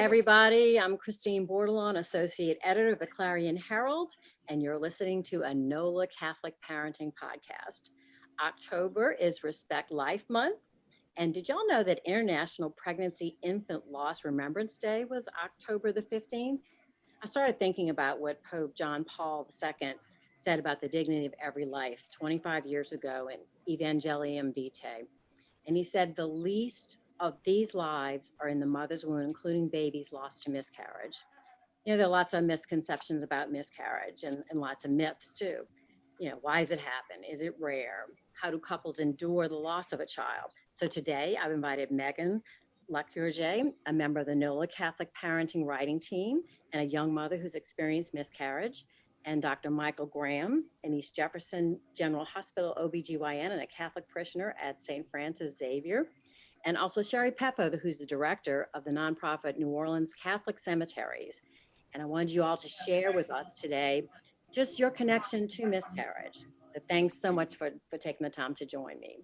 everybody. I'm Christine Bordelon, Associate Editor of the Clarion Herald, and you're listening to a NOLA Catholic Parenting podcast. October is Respect Life Month. And did y'all know that International Pregnancy Infant Loss Remembrance Day was October the 15th? I started thinking about what Pope John Paul II said about the dignity of every life 25 years ago in Evangelium Vitae. And he said the least of these lives are in the mother's womb, including babies lost to miscarriage. You know, there are lots of misconceptions about miscarriage and lots of myths too. You know, why does it happen? Is it rare? How do couples endure the loss of a child? So today I've invited Megan Lacourrege, a member of the NOLA Catholic Parenting writing team and a young mother who's experienced miscarriage, and Dr. Michael Graham, an East Jefferson General Hospital OBGYN and a Catholic parishioner at St. Francis Xavier, and also Sherri Peppo, who's the director of the nonprofit New Orleans Catholic Cemeteries. And I wanted you all to share with us today just your connection to miscarriage. So thanks so much for taking the time to join me.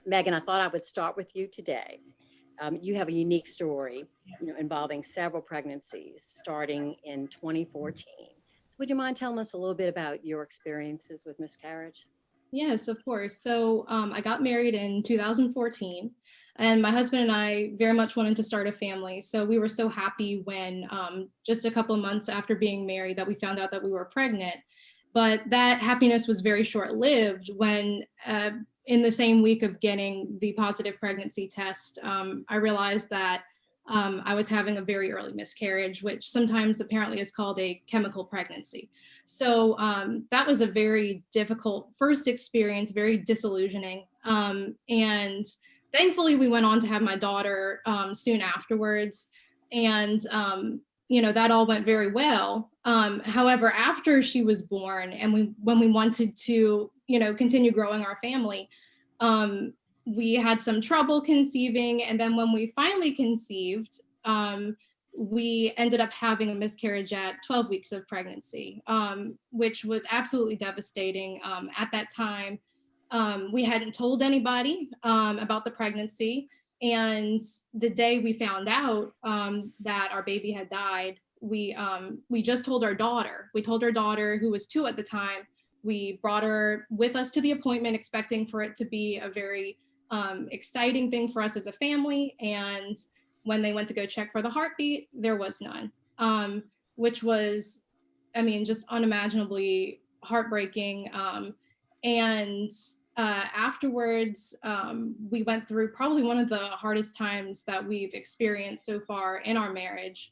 Megan, I thought I would start with you today. You have a unique story, involving several pregnancies starting in 2014. So would you mind telling us a little bit about your experiences with miscarriage? Yes, of course. So I got married in 2014, and my husband and I very much wanted to start a family. So we were so happy when just a couple of months after being married that we found out that we were pregnant. But that happiness was very short-lived when in the same week of getting the positive pregnancy test, I realized that I was having a very early miscarriage, which sometimes apparently is called a chemical pregnancy. So that was a very difficult first experience, very disillusioning. And thankfully, we went on to have my daughter soon afterwards. And, that all went very well. However, after she was born and when we wanted to, continue growing our family, we had some trouble conceiving. And then when we finally conceived, we ended up having a miscarriage at 12 weeks of pregnancy, which was absolutely devastating. At that time, we hadn't told anybody about the pregnancy. And the day we found out that our baby had died, we just told our daughter. We told our daughter, who was 2 at the time. We brought her with us to the appointment, expecting for it to be a very exciting thing for us as a family. And when they went to go check for the heartbeat, there was none, which was, just unimaginably heartbreaking. And afterwards, we went through probably one of the hardest times that we've experienced so far in our marriage.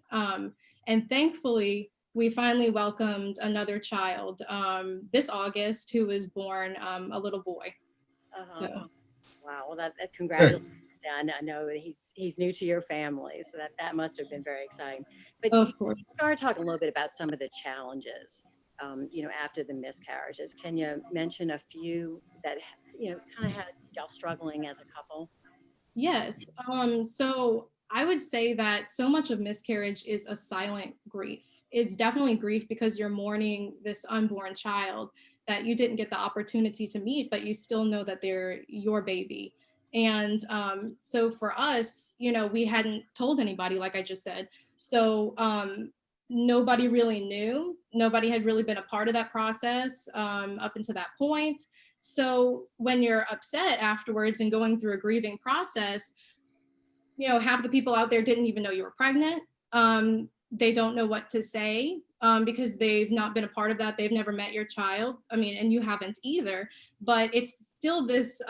And thankfully, we finally welcomed another child this August, who was born a little boy. So. Wow, well, that congratulations. I know that he's new to your family, so that must have been very exciting. But of course, you started talking a little bit about some of the challenges, after the miscarriages. Can you mention a few that, kind of had y'all struggling as a couple? Yes. So I would say that so much of miscarriage is a silent grief. It's definitely grief because you're mourning this unborn child that you didn't get the opportunity to meet, but you still know that they're your baby. And so for us, we hadn't told anybody, like I just said. So nobody really knew. Nobody had really been a part of that process up until that point. So when you're upset afterwards and going through a grieving process, half the people out there didn't even know you were pregnant. They don't know what to say because they've not been a part of that. They've never met your child. And you haven't either. But it's still this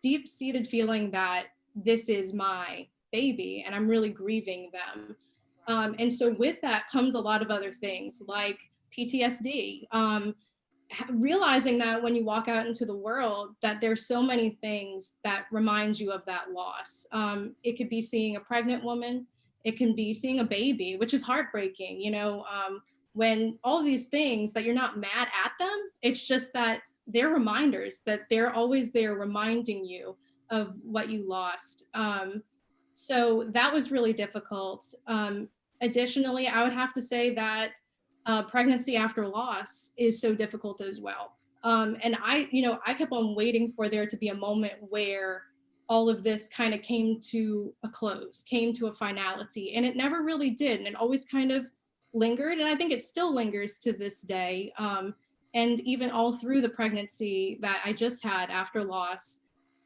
deep-seated feeling that this is my baby and I'm really grieving them. And so with that comes a lot of other things like PTSD. Realizing that when you walk out into the world, that there's so many things that remind you of that loss. It could be seeing a pregnant woman. It can be seeing a baby, which is heartbreaking, when all these things that you're not mad at them, it's just that they're reminders that they're always there reminding you of what you lost. So that was really difficult. Additionally, I would have to say that pregnancy after loss is so difficult as well. And I kept on waiting for there to be a moment where all of this kind of came to a close, came to a finality. And it never really did. And it always kind of lingered. And I think it still lingers to this day. And even all through the pregnancy that I just had after loss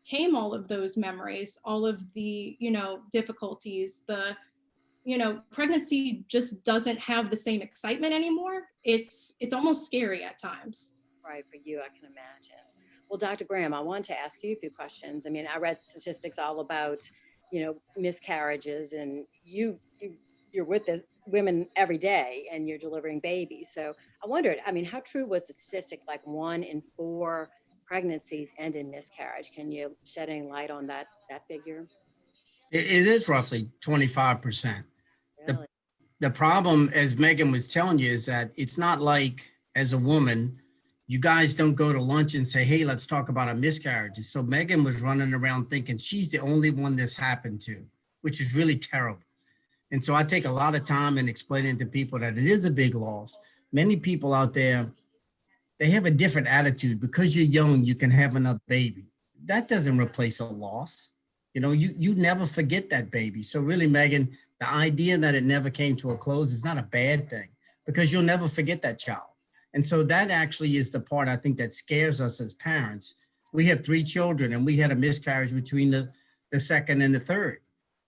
came all of those memories, all of the, difficulties, pregnancy just doesn't have the same excitement anymore. It's almost scary at times. Right, for you, I can imagine. Well, Dr. Graham, I wanted to ask you a few questions. I mean, I read statistics all about, miscarriages, and you're with the women every day and you're delivering babies. So I wondered, I mean, how true was the statistic, like 1 in 4 pregnancies end in miscarriage? Can you shed any light on that figure? It is roughly 25%. Really? The problem, as Megan was telling you, is that it's not like as a woman, you guys don't go to lunch and say, hey, let's talk about our miscarriages. So Megan was running around thinking she's the only one this happened to, which is really terrible. And so I take a lot of time in explaining to people that it is a big loss. Many people out there, they have a different attitude. Because you're young, you can have another baby. That doesn't replace a loss. You never forget that baby. So really, Megan, the idea that it never came to a close is not a bad thing, because you'll never forget that child. And so that actually is the part I think that scares us as parents. We have 3 children and we had a miscarriage between the second and the third.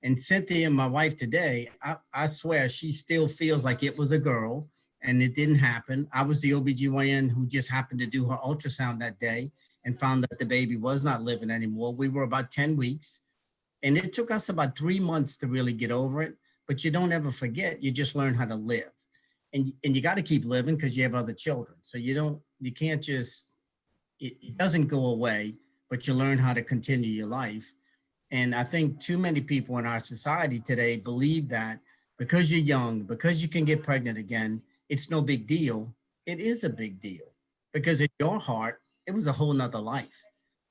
And Cynthia, my wife today, I swear she still feels like it was a girl and it didn't happen. I was the OBGYN who just happened to do her ultrasound that day and found that the baby was not living anymore. We were about 10 weeks. And it took us about 3 months to really get over it. But you don't ever forget, you just learn how to live. And you got to keep living because you have other children. So you can't just, it doesn't go away, but you learn how to continue your life. And I think too many people in our society today believe that because you're young, because you can get pregnant again, it's no big deal. It is a big deal, because in your heart, it was a whole nother life.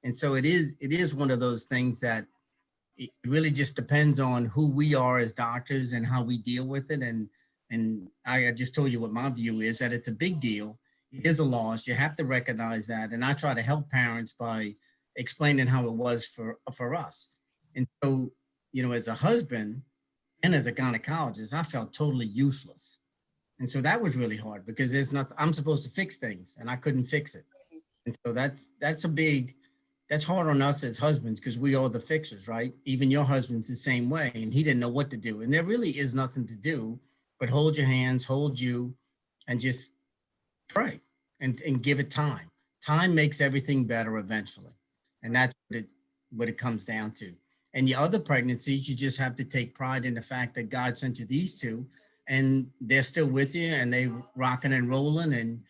And so it is one of those things that it really just depends on who we are as doctors and how we deal with it. And I just told you what my view is, that it's a big deal. It is a loss. You have to recognize that. And I try to help parents by explaining how it was for us. And so, as a husband and as a gynecologist, I felt totally useless. And so that was really hard, because I'm supposed to fix things and I couldn't fix it. And so that's hard on us as husbands, because we are the fixers, right? Even your husband's the same way, and he didn't know what to do. And there really is nothing to do but hold your hands, hold you, and just pray and give it time. Time makes everything better eventually. And that's what it comes down to. And the other pregnancies, you just have to take pride in the fact that God sent you these 2, and they're still with you and they rocking and rolling. And,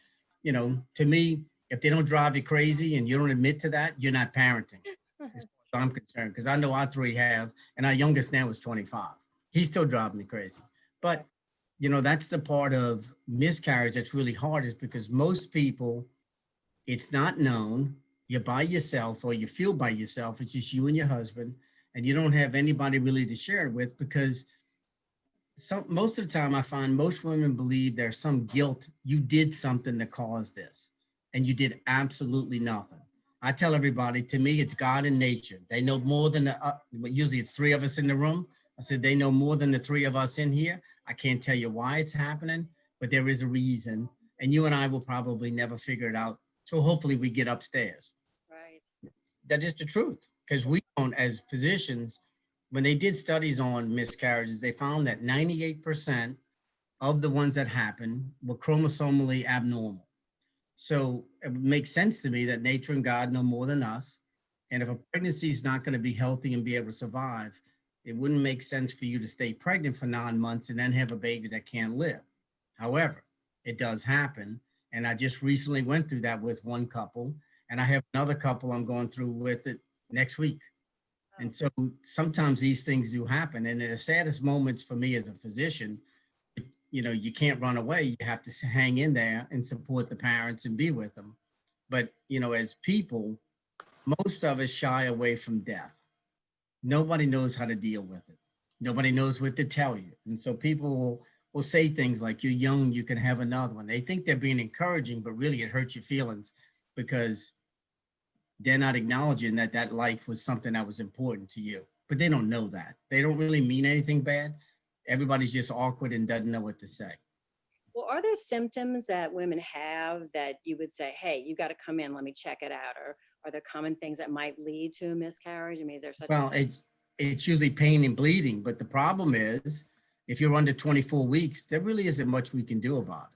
to me, if they don't drive you crazy and you don't admit to that, you're not parenting, as far as I'm concerned, because I know our 3 have, and our youngest now is 25. He's still driving me crazy. But, that's the part of miscarriage that's really hard, is because most people, it's not known. You're by yourself, or you feel by yourself. It's just you and your husband, and you don't have anybody really to share it with, because most of the time I find most women believe there's some guilt. You did something that caused this, and you did absolutely nothing. I tell everybody, to me, it's God and nature. They know more than usually it's 3 of us in the room. I said, they know more than the 3 of us in here. I can't tell you why it's happening, but there is a reason. And you and I will probably never figure it out. So hopefully we get upstairs. Right. That is the truth, because we don't, as physicians, when they did studies on miscarriages, they found that 98% of the ones that happened were chromosomally abnormal. So it makes sense to me that nature and God know more than us. And if a pregnancy is not going to be healthy and be able to survive, it wouldn't make sense for you to stay pregnant for 9 months and then have a baby that can't live. However, it does happen. And I just recently went through that with one couple, and I have another couple I'm going through with it next week. And so sometimes these things do happen. And in the saddest moments for me as a physician, you can't run away. You have to hang in there and support the parents and be with them. But, as people, most of us shy away from death. Nobody knows how to deal with it. Nobody knows what to tell you. And so people will say things like, you're young, you can have another one. They think they're being encouraging, but really it hurts your feelings, because they're not acknowledging that that life was something that was important to you. But they don't know that. They don't really mean anything bad. Everybody's just awkward and doesn't know what to say. Well, are there symptoms that women have that you would say, hey, you got to come in, let me check it out? Or are there common things that might lead to a miscarriage? I mean, is there such Well, it's usually pain and bleeding, but the problem is if you're under 24 weeks, there really isn't much we can do about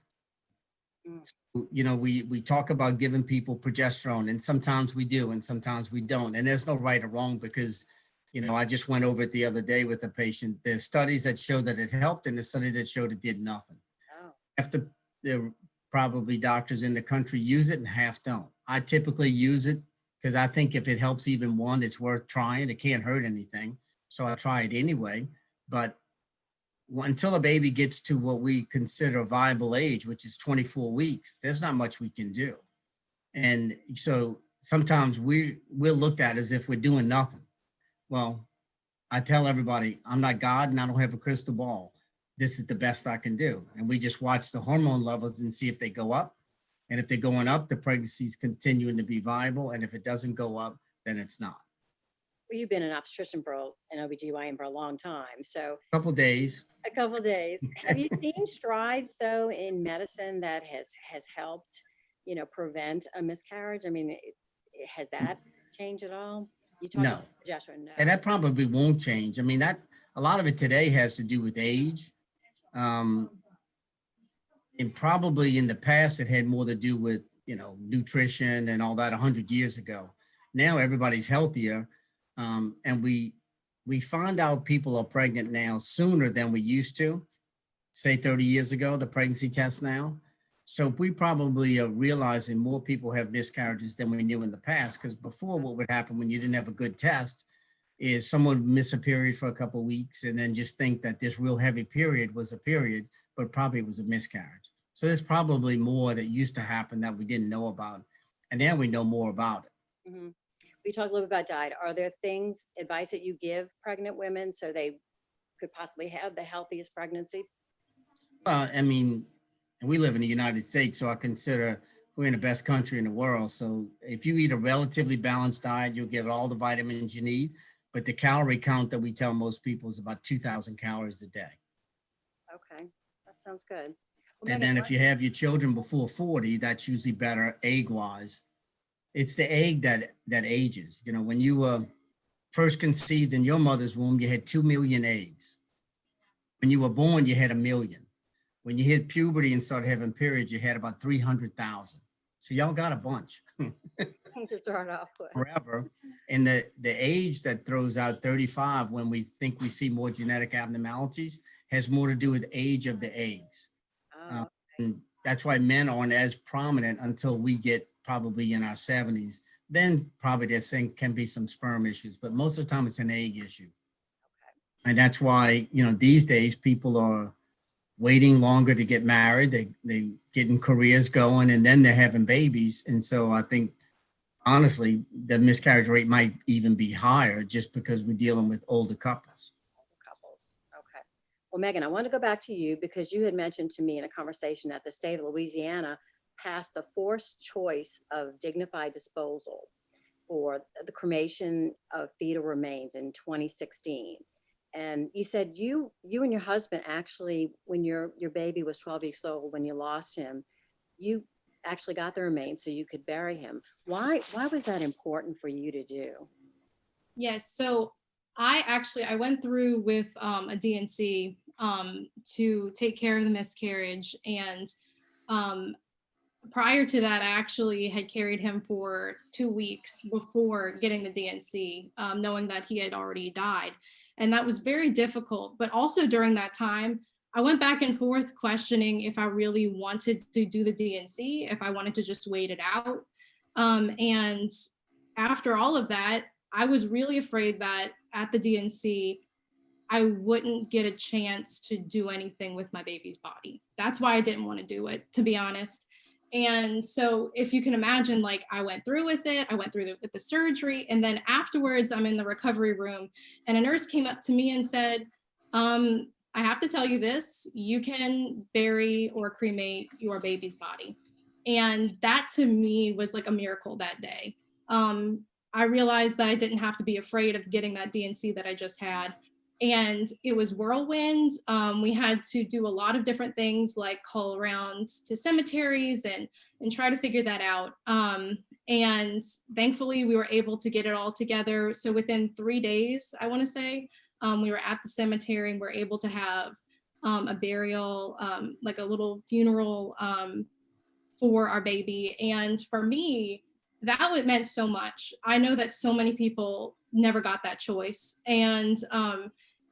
it. Mm. So, you know, we talk about giving people progesterone, and sometimes we do, and sometimes we don't. And there's no right or wrong because, you know, I just went over it the other day with a patient. There's studies that show that it helped and the study that showed it did nothing. Oh, After there are probably doctors in the country use it and half don't. I typically use it because I think if it helps even one, it's worth trying. It can't hurt anything. So I try it anyway. But until a baby gets to what we consider a viable age, which is 24 weeks, there's not much we can do. And so sometimes we're looked at as if we're doing nothing. Well, I tell everybody, I'm not God and I don't have a crystal ball. This is the best I can do. And we just watch the hormone levels and see if they go up. And if they're going up, the pregnancy is continuing to be viable. And if it doesn't go up, then it's not. well, you've been an obstetrician for an OBGYN for a long time. So A couple days. a couple of days. Have you seen strides though in medicine that has helped, you know, prevent a miscarriage? I mean, has that changed at all? You talk No. about progesterone, no. And that probably won't change. I mean, that a lot of it today has to do with age. And probably in the past, it had more to do with, you know, nutrition and all that 100 years ago. Now everybody's healthier. And we find out people are pregnant now sooner than we used to, say 30 years ago, the pregnancy test now. So we probably are realizing more people have miscarriages than we knew in the past, because before what would happen when you didn't have a good test is someone would miss a period for a couple of weeks and then just think that this real heavy period was a period, but probably it was a miscarriage. So there's probably more that used to happen that we didn't know about. And now we know more about it. Mm-hmm. We talked a little bit about diet. Are there advice that you give pregnant women so they could possibly have the healthiest pregnancy? Well, I mean, we live in the United States, so I consider we're in the best country in the world. So if you eat a relatively balanced diet, you'll get all the vitamins you need. But the calorie count that we tell most people is about 2,000 calories a day. Okay, that sounds good. Well, And Megan, then if you have your children before 40, that's usually better egg-wise. It's the egg that ages. You know, when you were first conceived in your mother's womb, you had 2 million eggs. When you were born, you had 1 million. When you hit puberty and started having periods, you had about 300,000. So y'all got a bunch. to start off with. Forever. And the age that throws out 35 when we think we see more genetic abnormalities has more to do with age of the eggs. Oh, And that's why men aren't as prominent until we get probably in our 70s. Then probably they're saying can be some sperm issues, but most of the time it's an egg issue. okay. And that's why, you know, these days people are waiting longer to get married. They getting careers going and then they're having babies. And so I think, honestly, the miscarriage rate might even be higher just because we're dealing with older couples. Couples. Okay. Well, Megan, I want to go back to you because you had mentioned to me in a conversation that the state of Louisiana passed the forced choice of dignified disposal for the cremation of fetal remains in 2016. And you said you and your husband actually, when your baby was 12 weeks old, when you lost him, you actually got the remains so you could bury him. Why was that important for you to do? Yes, so I went through with a DNC to take care of the miscarriage, and prior to that, I actually had carried him for 2 weeks before getting the DNC, knowing that he had already died. And that was very difficult. But also during that time, I went back and forth questioning if I really wanted to do the DNC, if I wanted to just wait it out. And after all of that, I was really afraid that at the DNC, I wouldn't get a chance to do anything with my baby's body. That's why I didn't want to do it, to be honest. And so if you can imagine, like, I went through with it, I went through with the surgery, and then afterwards I'm in the recovery room and a nurse came up to me and said, I have to tell you this, you can bury or cremate your baby's body. And that to me was like a miracle that day. I realized that I didn't have to be afraid of getting that D&C that I just had. And it was whirlwind. We had to do a lot of different things, like call around to cemeteries and try to figure that out. And thankfully, we were able to get it all together. So within 3 days, I want to say, we were at the cemetery and we're able to have a burial, like a little funeral for our baby. And for me, that meant so much. I know that so many people never got that choice. And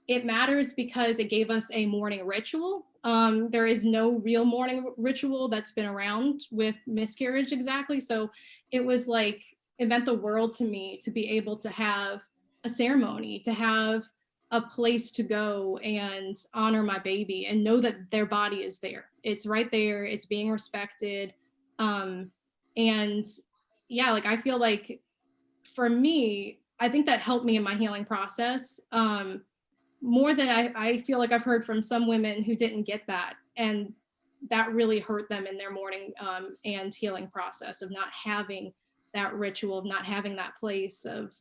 it matters because it gave us a morning ritual. There is no real morning ritual that's been around with miscarriage exactly. So it was like, it meant the world to me to be able to have a ceremony, to have a place to go and honor my baby and know that their body is there. It's right there. It's being respected. And yeah, like I feel like for me, I think that helped me in my healing process. More than I feel like I've heard from some women who didn't get that. And that really hurt them in their mourning and healing process of not having that ritual, of not having that place of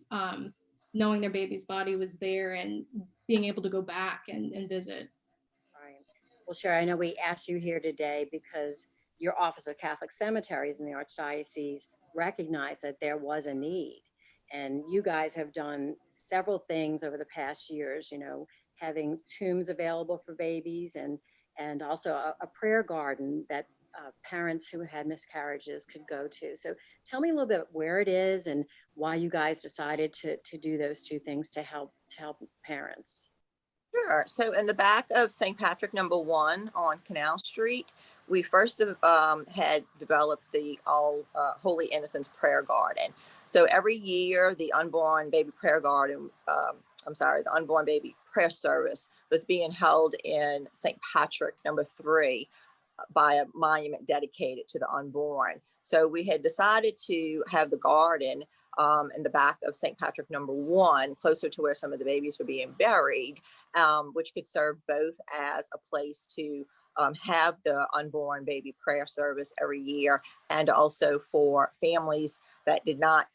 knowing their baby's body was there and being able to go back and visit. Right. Well, Sherri, I know we asked you here today because your Office of Catholic Cemeteries in the Archdiocese recognized that there was a need. And you guys have done several things over the past years, you know, having tombs available for babies and also a prayer garden that parents who had miscarriages could go to. So tell me a little bit where it is and why you guys decided to do those two things to help parents. Sure. So in the back of St. Patrick #1 on Canal Street, we first had developed the All Holy Innocents Prayer Garden. So every year, the Unborn Baby Prayer Garden, the Unborn Baby Prayer Service was being held in St. Patrick #3 by a monument dedicated to the unborn. So we had decided to have the garden in the back of St. Patrick #1, closer to where some of the babies were being buried, which could serve both as a place to have the unborn baby prayer service every year, and also for families that did not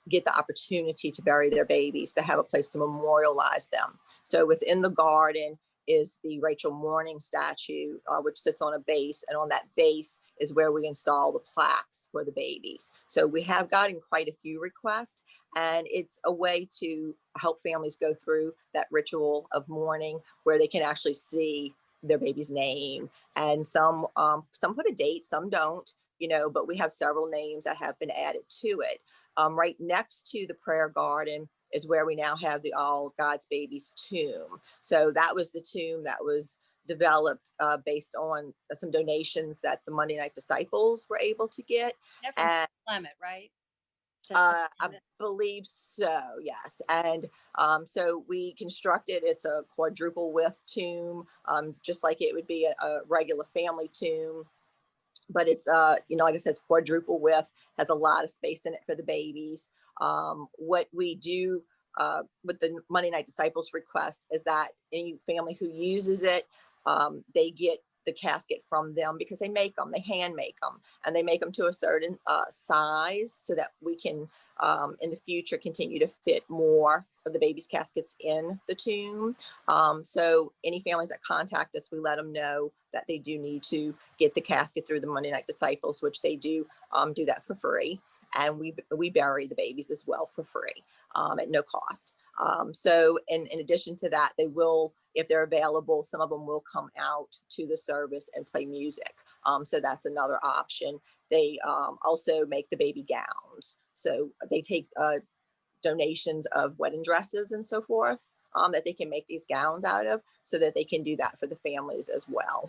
get the opportunity to bury their babies to have a place to memorialize them. So within the garden is the Rachel Mourning statue, which sits on a base, and on that base is where we install the plaques for the babies. So we have gotten quite a few requests, and it's a way to help families go through that ritual of mourning where they can actually see their baby's name. And some put a date, some don't, you know, but we have several names that have been added to it. Right next to the prayer garden is where we now have the All God's Babies tomb. So that was the tomb that was developed based on some donations that the Monday Night Disciples were able to get. And Clement, right? I believe so, yes. And so we constructed, it's a quadruple width tomb, just like it would be a regular family tomb. But it's, you know, like I said, it's quadruple width, has a lot of space in it for the babies. What we do with the Monday Night Disciples request is that any family who uses it, they get the casket from them because they make them, they hand make them, and they make them to a certain size so that we can in the future continue to fit more of the baby's caskets in the tomb. So any families that contact us, we let them know that they do need to get the casket through the Monday Night Disciples, which they do that for free. And we bury the babies as well for free at no cost. So in addition to that, they will, if they're available, some of them will come out to the service and play music. So that's another option. They also make the baby gowns. So they take donations of wedding dresses and so forth that they can make these gowns out of, so that they can do that for the families as well.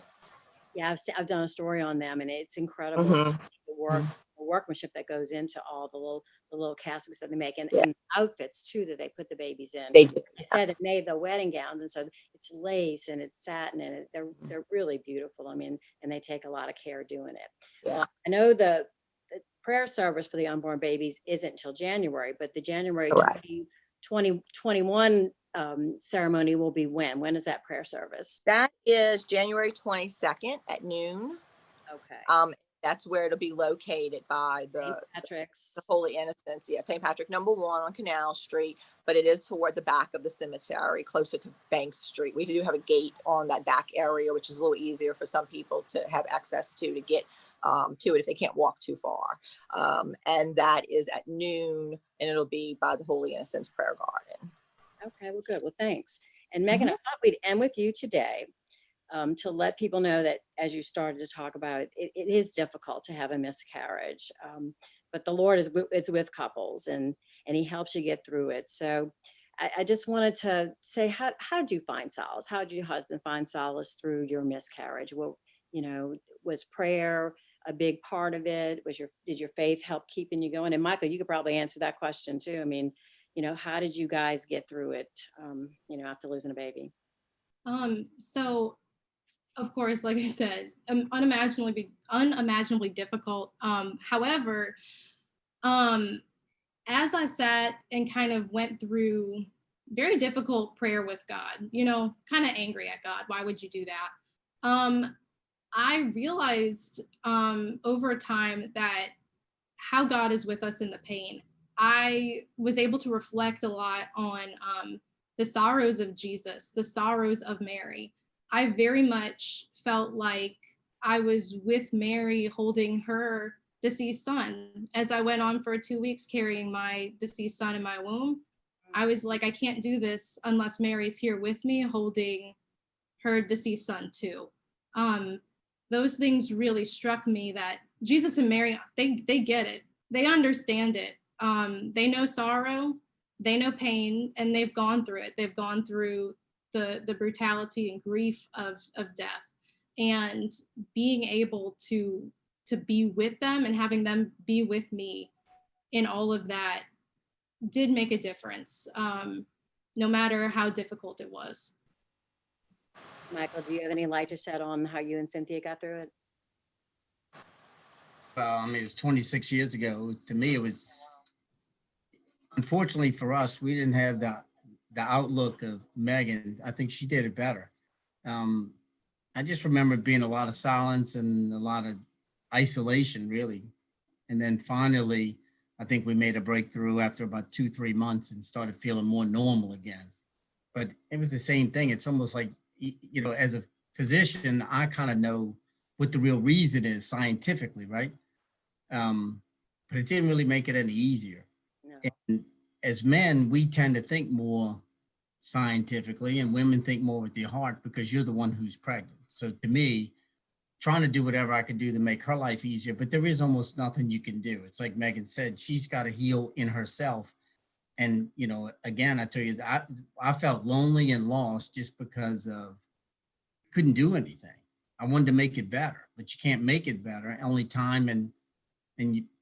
Yeah, I've done a story on them, and it's incredible the workmanship that goes into all the little caskets that they make, and outfits too that they put the babies in. They do. I said it made the wedding gowns, and so it's lace and it's satin, and they're really beautiful. I mean, and they take a lot of care doing it. Yeah. Well, I know the prayer service for the unborn babies isn't until January, but the January 2021 ceremony will be when? When is that prayer service? That is January 22nd at noon. Okay. That's where it'll be located by St. the Patrick's. Holy Innocents. Yeah, St. Patrick #1 on Canal Street, but it is toward the back of the cemetery, closer to Bank Street. We do have a gate on that back area, which is a little easier for some people to have access to get to it if they can't walk too far. And that is at noon, and it'll be by the Holy Innocents Prayer Garden. Okay, well, good. Well, thanks. And Megan, I thought we'd end with you today to let people know that, as you started to talk about it, it is difficult to have a miscarriage, but the Lord is with couples, and He helps you get through it. So I just wanted to say, how did you find solace? How did your husband find solace through your miscarriage? Well, was prayer a big part of it? Did your faith help keeping you going? And Michael, you could probably answer that question too. I mean, how did you guys get through it, after losing a baby? So of course, like I said, unimaginably difficult. However, as I sat and kind of went through very difficult prayer with God, kind of angry at God, why would you do that? I realized over time that how God is with us in the pain. I was able to reflect a lot on the sorrows of Jesus, the sorrows of Mary. I very much felt like I was with Mary holding her deceased son. As I went on for 2 weeks carrying my deceased son in my womb, I was like, I can't do this unless Mary's here with me holding her deceased son too. Those things really struck me, that Jesus and Mary, they get it. They understand it. They know sorrow, they know pain, and they've gone through it. They've gone through the brutality and grief of death, and being able to be with them and having them be with me in all of that did make a difference, no matter how difficult it was. Michael, do you have any light to shed on how you and Cynthia got through it? Well, I mean, it's 26 years ago. To me, it was, unfortunately for us, we didn't have the outlook of Megan. I think she did it better. I just remember being a lot of silence and a lot of isolation, really. And then finally, I think we made a breakthrough after about 2-3 months and started feeling more normal again. But it was the same thing. It's almost like, as a physician, I kind of know what the real reason is scientifically, right? But it didn't really make it any easier. No. And as men, we tend to think more scientifically, and women think more with your heart because you're the one who's pregnant. So to me, trying to do whatever I could do to make her life easier, but there is almost nothing you can do. It's like Megan said, she's got to heal in herself. And, again, I tell you, I felt lonely and lost just because of couldn't do anything. I wanted to make it better, but you can't make it better. Only time and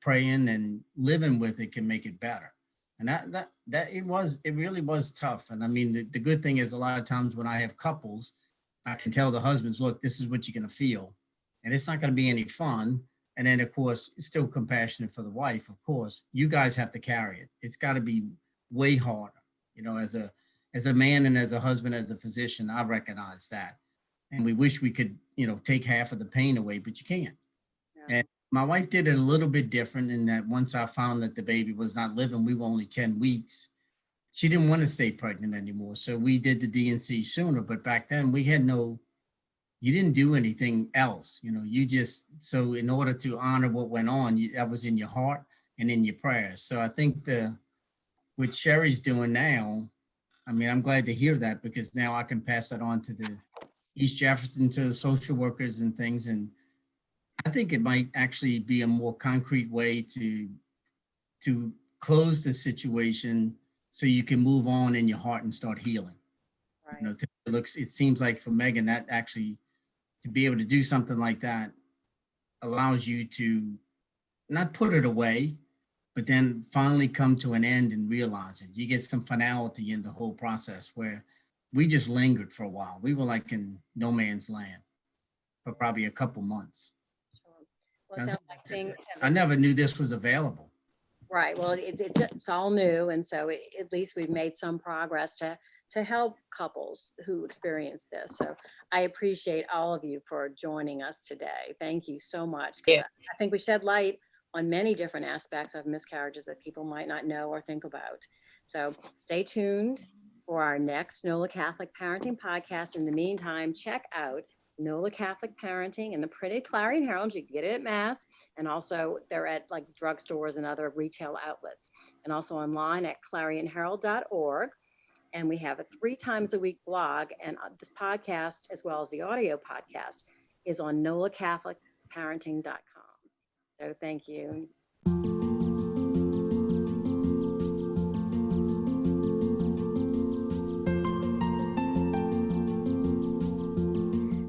praying and living with it can make it better. And it really was tough. And I mean, the good thing is a lot of times when I have couples, I can tell the husbands, look, this is what you're going to feel. And it's not going to be any fun. And then, of course, still compassionate for the wife. Of course, you guys have to carry it. It's got to be way harder. As a man and as a husband, as a physician, I recognize that. And we wish we could, take half of the pain away, but you can't. Yeah. And my wife did it a little bit different in that once I found that the baby was not living, we were only 10 weeks. She didn't want to stay pregnant anymore. So we did the D&C sooner. But back then we had you didn't do anything else. So in order to honor what went on, that was in your heart and in your prayers. So I think what Sherri's doing now, I mean, I'm glad to hear that because now I can pass that on to the East Jefferson, to the social workers and things. And I think it might actually be a more concrete way to close the situation so you can move on in your heart and start healing. Right. It seems like for Megan, that actually, to be able to do something like that allows you to not put it away, but then finally come to an end and realize it. You get some finality in the whole process, where we just lingered for a while. We were like in no man's land for probably a couple months. Sure. Well, it sounds like things I never knew this was available. Right. Well, it's all new. And so at least we've made some progress to to help couples who experience this. So I appreciate all of you for joining us today. Thank you so much. 'Cause Yeah. I think we shed light on many different aspects of miscarriages that people might not know or think about. So stay tuned for our next NOLA Catholic Parenting podcast. In the meantime, check out NOLA Catholic Parenting in the printed Clarion Herald. You can get it at Mass, and also they're at like drugstores and other retail outlets, and also online at clarionherald.org. And we have a 3 times a week blog, and this podcast, as well as the audio podcast, is on NOLACatholicParenting.com. So thank you.